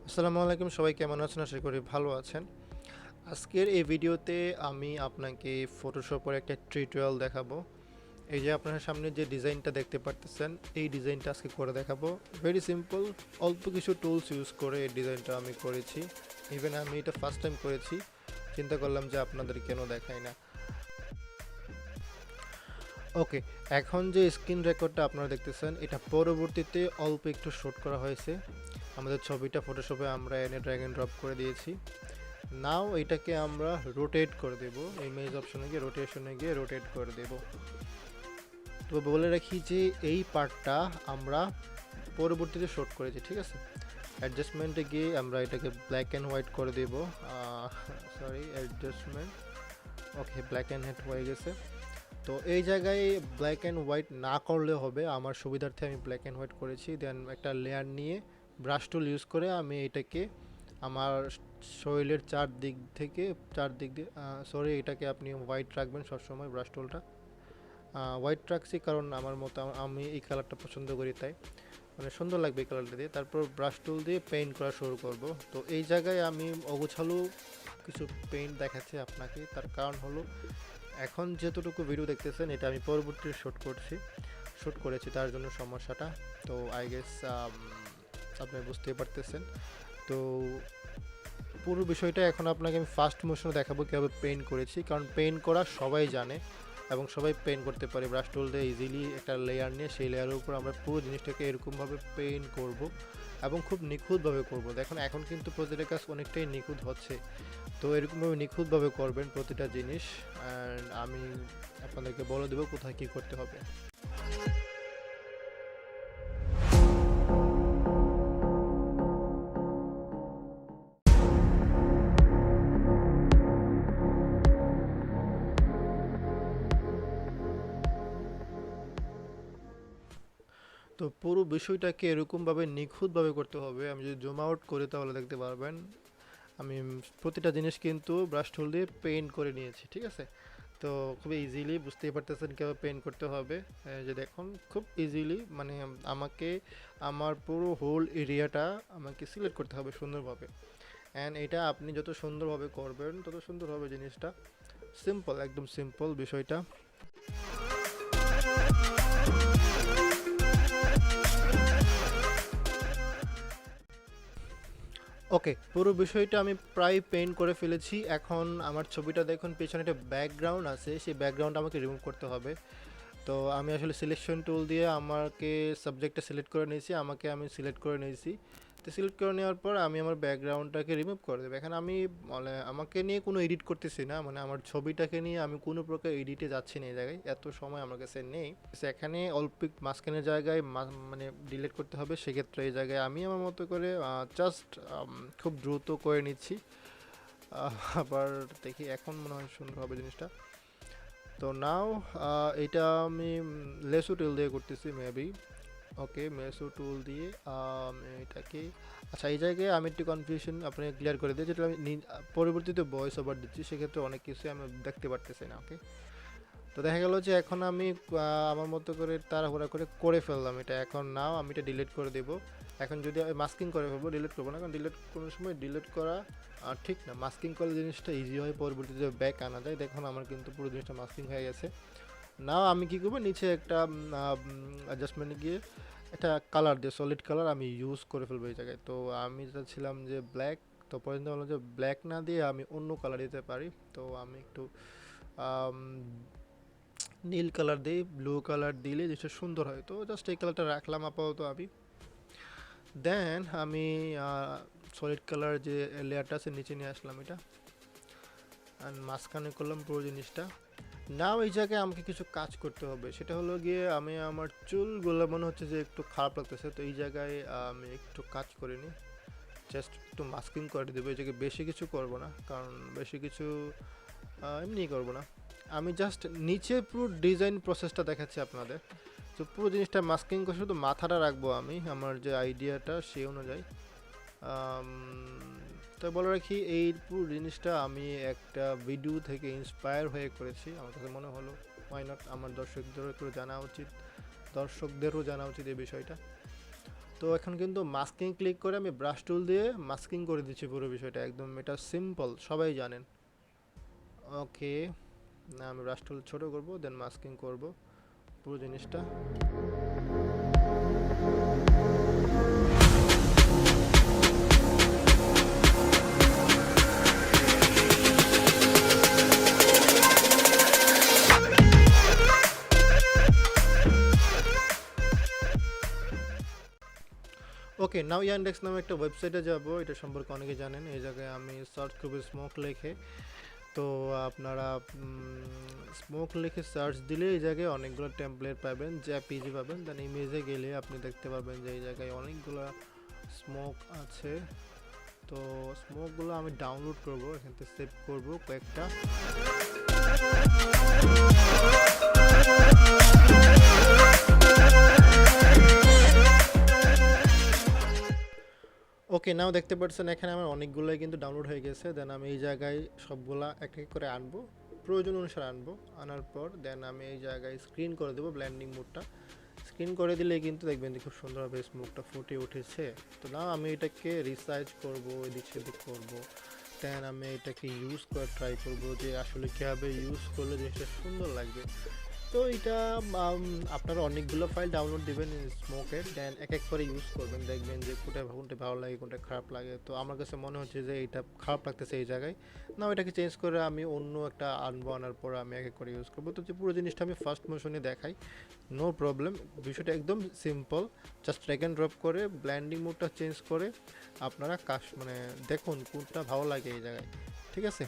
আসসালামু আলাইকুম, সবাই কেমন আছেন? আশা করি ভালো আছেন। আজকের এই ভিডিওতে আমি আপনাকে ফটোশপের একটা টিউটোরিয়াল দেখাবো। এই যে আপনার সামনে যে ডিজাইনটা দেখতে পারতেছেন, এই ডিজাইনটা আজকে করে দেখাবো। ভেরি সিম্পল, অল্প কিছু টুলস ইউজ করে এই ডিজাইনটা আমি করেছি। ইভেন আমি এটা ফার্স্ট টাইম করেছি, চিন্তা করলাম যে আপনাদের কেন দেখাই না। ওকে, এখন যে স্ক্রিন রেকর্ডটা আপনারা দেখতেছেন, এটা পরবর্তীতে অল্প একটু শ্যুট করা হয়েছে। আমাদের ছবিটা ফটোশপে আমরা এনে ড্র্যাগ এন্ড ড্রপ করে দিয়েছি। নাও এটাকে আমরা রোটেট করে দেব, ইমেজ অপশনে গিয়ে রোটেশনে গিয়ে রোটেট করে দেব। তো বলে রাখি যে এই পার্টটা আমরা পরবর্তীতে শ্যুট করেছি, ঠিক আছে। অ্যাডজাস্টমেন্টে গিয়ে আমরা এটাকে ব্ল্যাক অ্যান্ড হোয়াইট করে দেব। Sorry, adjustment, okay, black and white হয়ে গেছে। তো এই জায়গায় ব্ল্যাক অ্যান্ড হোয়াইট না করলে হবে, আমার সুবিধার্থে আমি ব্ল্যাক অ্যান্ড হোয়াইট করেছি। দেন একটা লেয়ার নিয়ে ব্রাশ টুল ইউজ করে আমি এটাকে আমার শরীরের চারদিক দিয়ে সরি, এটাকে আপনি হোয়াইট রাখবেন সবসময়, ব্রাশ টুলটা হোয়াইট রাখছি কারণ আমার মতো আমি এই কালারটা পছন্দ করি, তাই মানে সুন্দর লাগবে এই কালারটা দিয়ে। তারপর ব্রাশ টুল দিয়ে পেইন্ট করা শুরু করব। তো এই জায়গায় আমি অগোছালো কিছু পেইন্ট দেখাচ্ছি আপনাকে, তার কারণ হলো এখন যেতটুকু ভিডিও দেখতেছেন এটা আমি পরবর্তীতে শ্যুট করেছি, তার জন্য সমস্যাটা। তো আই গেস আপনি বুঝতেই পারতেছেন। তো পুরো বিষয়টা এখন আপনাকে আমি ফার্স্ট মোশনে দেখাবো কীভাবে পেইন্ট করেছি, কারণ পেইন্ট করা সবাই জানে এবং সবাই পেইন্ট করতে পারে। ব্রাশ টুল দিয়ে ইজিলি একটা লেয়ার নিয়ে সেই লেয়ারের উপর আমরা পুরো জিনিসটাকে এরকমভাবে পেইন্ট করব এবং খুব নিখুঁতভাবে করব। দেখুন এখন কিন্তু প্রতিটা কাজ অনেকটাই নিখুঁত হচ্ছে, তো এরকমভাবে নিখুঁতভাবে করবেন প্রতিটা জিনিস। অ্যান্ড আমি আপনাদেরকে বলে দেবো কোথায় কী করতে হবে। তো পুরো বিষয়টাকে এরকমভাবে নিখুঁতভাবে করতে হবে। আমি যদি জুম আউট করি তাহলে দেখতে পারবেন আমি প্রতিটা জিনিস কিন্তু ব্রাশ টুল দিয়ে পেইন্ট করে নিয়েছি, ঠিক আছে। তো খুবই ইজিলি বুঝতেই পারতেছেন কীভাবে পেইন্ট করতে হবে। যে দেখুন খুব ইজিলি, মানে আমাকে আমার পুরো হোল এরিয়াটা আমাকে সিলেক্ট করতে হবে সুন্দরভাবে। অ্যান্ড এটা আপনি যত সুন্দরভাবে করবেন তত সুন্দর হবে জিনিসটা। সিম্পল, একদম সিম্পল বিষয়টা। ওকে, পুরো বিষয়টা আমি প্রায় পেইন্ট করে ফেলেছি। এখন আমার ছবিটা দেখুন, পেছনে একটা ব্যাকগ্রাউন্ড আছে, সেই ব্যাকগ্রাউন্ড আমাকে রিমুভ করতে হবে। তো আমি আসলে সিলেকশন টুল দিয়ে আমাকে সাবজেক্টটা সিলেক্ট করে নিয়েছি, আমি সিলেক্ট করে নিয়েছি। তো সিলেক্ট করে নেওয়ার পর আমি আমার ব্যাকগ্রাউন্ডটাকে রিমুভ করে দেবো। এখন আমি মানে আমাকে নিয়ে কোনো এডিট করতেছি না, মানে আমার ছবিটাকে নিয়ে আমি কোনো প্রকার এডিটে যাচ্ছি না। এই জায়গায় এত সময় আমার কাছে নেই। এখানে অল্প মাঝখানের জায়গায় মানে ডিলিট করতে হবে, সেক্ষেত্রে এই জায়গায় আমি আমার মতো করে জাস্ট খুব দ্রুত করে নিচ্ছি। আবার দেখি এখন মনে হয় সুন্দর হবে জিনিসটা। তো নাও এটা আমি লেসু টুল দিয়ে করতেছি মেবি। ওকে, মেসো টুল দিয়ে এটাকে, আচ্ছা এই জায়গায় আমি একটু কনফিউশন আপনি ক্লিয়ার করে দিই, যেটা আমি পরবর্তীতে ভয়েস ওভার দিচ্ছি, সেক্ষেত্রে অনেক কিছু আমি দেখতে পারতেছি না। ওকে, তো দেখা গেল যে এখন আমি আমার মতো করে তাড়াহুড়া করে ফেললাম এটা। এখন নাও আমি এটা ডিলিট করে দেবো। এখন যদি আমি মাস্কিং করে ফেলবো, ডিলিট করবো না, কারণ ডিলিট কোনো সময় ডিলিট করা ঠিক না। মাস্কিং করলে জিনিসটা ইজি হয়, পরবর্তীতে ব্যাক আনা যায়। দেখুন আমার কিন্তু পুরো জিনিসটা মাস্কিং হয়ে গেছে। নাও আমি কী করবো, নিচে একটা অ্যাডজাস্টমেন্টে গিয়ে একটা কালার দিয়ে, সলিড কালার আমি ইউজ করে ফেলবো এই জায়গায়। তো আমি চাচ্ছিলাম যে ব্ল্যাক, তো পর্যন্ত বললাম যে ব্ল্যাক না দিয়ে আমি অন্য কালার দিতে পারি। তো আমি একটু নীল কালার দিই, ব্লু কালার দিলে যেটা সুন্দর হয়। তো জাস্ট এই কালারটা রাখলাম আপাতত আমি। দেন আমি সলিড কালার যে লেয়ারটা আছে নিচে নিয়ে আসলাম এটা, অ্যান্ড মাঝখানে করলাম পুরো জিনিসটা। নাও এই জায়গায় আমাকে কিছু কাজ করতে হবে, সেটা হলো গিয়ে আমি আমার চুলগুলো মনে হচ্ছে যে একটু খারাপ লাগতেছে। তো এই জায়গায় আমি একটু কাজ করে নিই, জাস্ট একটু মাস্কিং করে দেবো এই জায়গায়। বেশি কিছু করব না, কারণ বেশি কিছু এমনি করব না। আমি জাস্ট নিচে পুরো ডিজাইন প্রসেসটা দেখাচ্ছি আপনাদের। তো পুরো জিনিসটা মাস্কিং করে শুধু মাথাটা রাখবো আমি, আমার যে আইডিয়াটা সেই অনুযায়ী। তো বলে রাখি এই পুরো জিনিসটা আমি একটা ভিডিও থেকে ইন্সপায়ার হয়ে করেছি। আমার কাছে মনে হলো ওয়াই নট, আমার দর্শকদেরও জানা উচিত এই বিষয়টা। তো এখন কিন্তু মাস্কিং ক্লিক করে আমি ব্রাশ টুল দিয়ে মাস্কিং করে দিচ্ছি পুরো বিষয়টা, একদম এটা সিম্পল, সবাই জানেন। ওকে, না আমি ব্রাশ টুল ছোটো করবো, দেন মাস্কিং করব পুরো জিনিসটা। ওকে, নাও ইয়ান্ডেক্স নামে একটা ওয়েবসাইটে যাব, এটা সম্পর্কে অনেকে জানেন। এই জায়গায় আমি সার্চ করবো স্মোক লিখে। তো আপনারা স্মোক লিখে সার্চ দিলে এই জায়গায় অনেকগুলো টেমপ্লেট পাবেন, জেপিজি পাবেন। দেন ইমেজে গেলে আপনি দেখতে পাবেন যে এই জায়গায় অনেকগুলো স্মোক আছে। তো স্মোকগুলো আমি ডাউনলোড করব, এখান থেকে সেভ করব কয়েকটা। ওকে, নাও দেখতে পাচ্ছেন এখানে আমার অনেকগুলোই কিন্তু ডাউনলোড হয়ে গেছে। দেন আমি এই জায়গায় সবগুলা এক এক করে আনবো, প্রয়োজন অনুসারে আনবো। আনার পর দেন আমি এই জায়গায় স্ক্রিন করে দেবো, ব্লেন্ডিং মোডটা স্ক্রিন করে দিলে কিন্তু দেখবেন যে খুব সুন্দরভাবে স্মোকটা ফুটে উঠেছে। তো নাও আমি এটাকে রিসাইজ করব, এদিক সেদিক করবো। দেন আমি এটাকে ইউজ করে ট্রাই করব যে আসলে কীভাবে ইউজ করলে জিনিসটা সুন্দর লাগবে। তো এটা আপনারা অনেকগুলো ফাইল ডাউনলোড দিবেন স্মোকের, দেন এক এক করে ইউজ করবেন, দেখবেন যে কোনটা ভালো লাগে কোনটা খারাপ লাগে। তো আমার কাছে মনে হচ্ছে যে এটা খারাপ লাগতেছে এই জায়গায়, না এটাকে চেঞ্জ করে আমি অন্য একটা আনবো, আনার পর আমি এক এক করে ইউজ করবো। তো যে পুরো জিনিসটা আমি ফার্স্ট মোশনে দেখাই, নো প্রবলেম, বিষয়টা একদম simple. Just drag and drop করে ব্লেন্ডিং মোডটা চেঞ্জ করে আপনারা মানে দেখুন কোনটা ভালো লাগে এই জায়গায়, ঠিক আছে।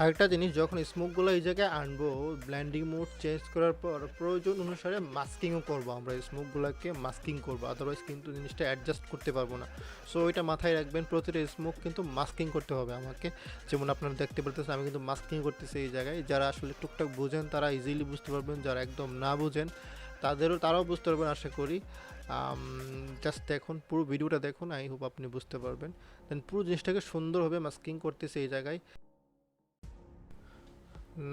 আরেকটা জিনিস, যখন স্মোকগুলো এই জায়গায় আনবো, ব্লেন্ডিং মোড চেঞ্জ করার পর প্রয়োজন অনুসারে মাস্কিংও করবো, আমরা স্মোকগুলোকে মাস্কিং করবো, আদারওয়াইজ কিন্তু জিনিসটা অ্যাডজাস্ট করতে পারবো না। সো এটা মাথায় রাখবেন, প্রতিটা স্মোক কিন্তু মাস্কিং করতে হবে আমাকে। যেমন আপনারা দেখতে পারতেছেন আমি কিন্তু মাস্কিং করতেছি এই জায়গায়। যারা আসলে টুকটাক বোঝেন তারা ইজিলি বুঝতে পারবেন, যারা একদম না বোঝেন তারাও বুঝতে পারবেন আশা করি। জাস্ট দেখুন, পুরো ভিডিওটা দেখুন, আই হোপ আপনি বুঝতে পারবেন। দেন পুরো জিনিসটাকে সুন্দরভাবে মাস্কিং করতেছে এই জায়গায়।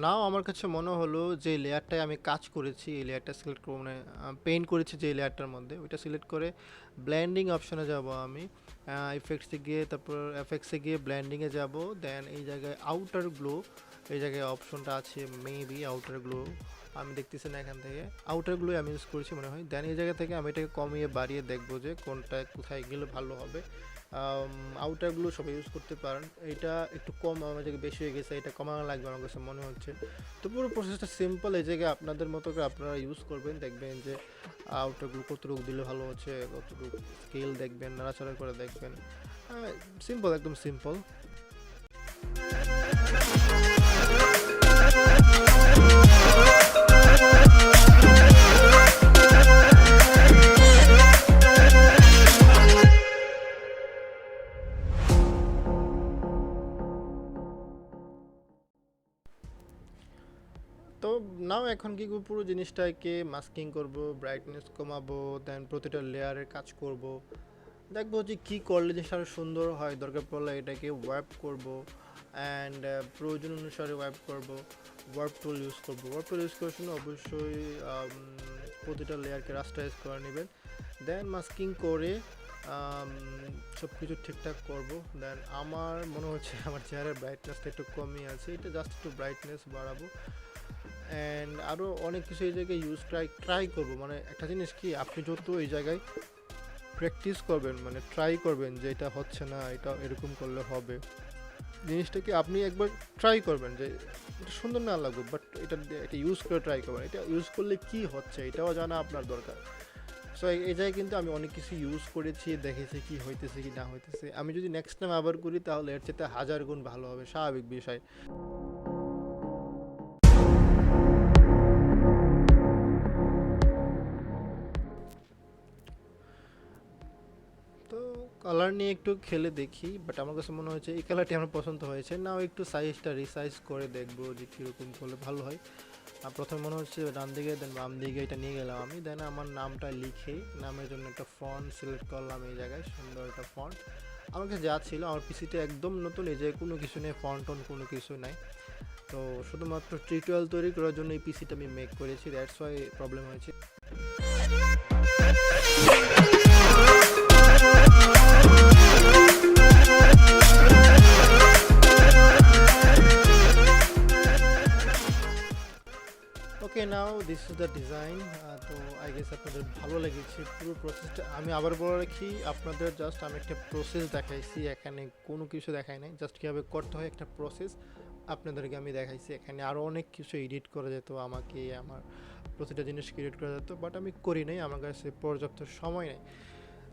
নাও আমার কাছে মনে হলো যে লেয়ারটায় আমি কাজ করেছি, এই লেয়ারটা সিলেক্ট করবো, মানে পেইন্ট করেছি যে লেয়ারটার মধ্যে, ওইটা সিলেক্ট করে ব্লেন্ডিং অপশনে যাব আমি। ইফেক্টসে গিয়ে তারপর এফেক্টসে গিয়ে ব্লেন্ডিংয়ে যাব। দেন এই জায়গায় আউটার গ্লো, এই জায়গায় অপশনটা আছে মেবি আউটার গ্লো, আমি দেখতেছি না এখান থেকে। আউটার গ্লো আমি ইউজ করেছি মনে হয়। দেন এই জায়গা থেকে আমি এটাকে কমিয়ে বাড়িয়ে দেখবো যে কোনটা কোথায় গেলে ভালো হবে। আউটারগুলো সবাই ইউজ করতে পারেন, এটা একটু কম আমার জায়গায় বেশি হয়ে গেছে, এটা কমানো লাগবে আমার কাছে মনে হচ্ছে। তো পুরো প্রসেসটা সিম্পল, এই জায়গায় আপনাদের মতো করে আপনারা ইউজ করবেন, দেখবেন যে আউটারগুলো কতটুকু দিলে ভালো হচ্ছে, কতটুকু স্কেল দেখবেন, নাড়াচাড়া করে দেখবেন। সিম্পল, একদম সিম্পল। তো নাও এখন কি করবো, পুরো জিনিসটাকে মাস্কিং করব, ব্রাইটনেস কমাবো, দেন প্রতিটা লেয়ারের কাজ করব, দেখবো যে কী করলে জিনিসটা আরও সুন্দর হয়। দরকার পড়লে এটাকে ওয়াইপ করব, অ্যান্ড প্রয়োজন অনুসারে ওয়াইপ করব। ওয়ার্প টুল ইউজ করবো, ওয়ার্প টুল ইউজ করার সময় অবশ্যই প্রতিটা লেয়ারকে রাস্টারাইজ করে নেবেন। দেন মাস্কিং করে সব কিছু ঠিকঠাক করবো। দেন আমার মনে হচ্ছে আমার চেহারার ব্রাইটনেসটা একটু কমই আছে, এটা জাস্ট একটু ব্রাইটনেস বাড়াবো। অ্যান্ড আরও অনেক কিছু এই জায়গায় ট্রাই করবো। মানে একটা জিনিস কি, আপনি যত এই জায়গায় প্র্যাকটিস করবেন, মানে ট্রাই করবেন যে এটা হচ্ছে না, এটা এরকম করলে হবে, জিনিসটাকে আপনি একবার ট্রাই করবেন যে এটা সুন্দর না লাগুক, বাট এটা ইউজ করে ট্রাই করবেন, এটা ইউজ করলে কি হচ্ছে এটাও জানা আপনার দরকার। সো এই জায়গায় কিন্তু আমি অনেক কিছু ইউজ করেছি, দেখেছি কি হইতেছে কি না হইতেছে। আমি যদি নেক্সট টাইম আবার করি তাহলে এর চেয়ে 1000 গুণ ভালো হবে, স্বাভাবিক বিষয়। তো কালার নিয়ে একটু খেলে দেখি, বাট আমার কাছে মনে হচ্ছে এই কালারটি আমার পছন্দ হয়েছে। নাও একটু সাইজটা রিসাইজ করে দেখবো যে কীরকম করলে ভালো হয়। প্রথমে মনে হচ্ছে ডান দিকে, দেন বাম দিকে এটা নিয়ে গেলাম আমি। দেন আমার নামটা লিখে নামের জন্য একটা ফন্ট সিলেক্ট করলাম, এই জায়গায় সুন্দর একটা ফন্ট। আমার কাছে যা ছিল, আমার পিসিতে একদম নতুন, এই যে কোনো কিছু নেই, ফন্ট টন কোনো কিছু নাই। তো শুধুমাত্র টিউটোরিয়াল তৈরি করার জন্য এই পিসিটা আমি মেক করেছি, দ্যাটস ওয়াই প্রবলেম হয়েছে। ওকে, নাও দিস ইজ দ্য ডিজাইন। তো আই গেস আপনাদের ভালো লেগেছে পুরো প্রসেসটা। আমি আবার বলে রাখি আপনাদের, জাস্ট আমি একটা প্রসেস দেখাইছি, এখানে কোনো কিছু দেখাই নাই, জাস্ট কীভাবে করতে হয় একটা প্রসেস আপনাদেরকে আমি দেখাইছি। এখানে আরও অনেক কিছু এডিট করা যেত, আমাকে আমার প্রতিটা জিনিস এডিট করা যেত, বাট আমি করি নাই, আমার কাছে পর্যাপ্ত সময় নেই।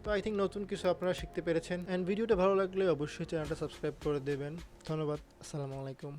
তো আই থিঙ্ক নতুন কিছু আপনারা শিখতে পেরেছেন। অ্যান্ড ভিডিওটা ভালো লাগলে অবশ্যই চ্যানেলটা সাবস্ক্রাইব করে দেবেন। ধন্যবাদ, আসসালামু আলাইকুম।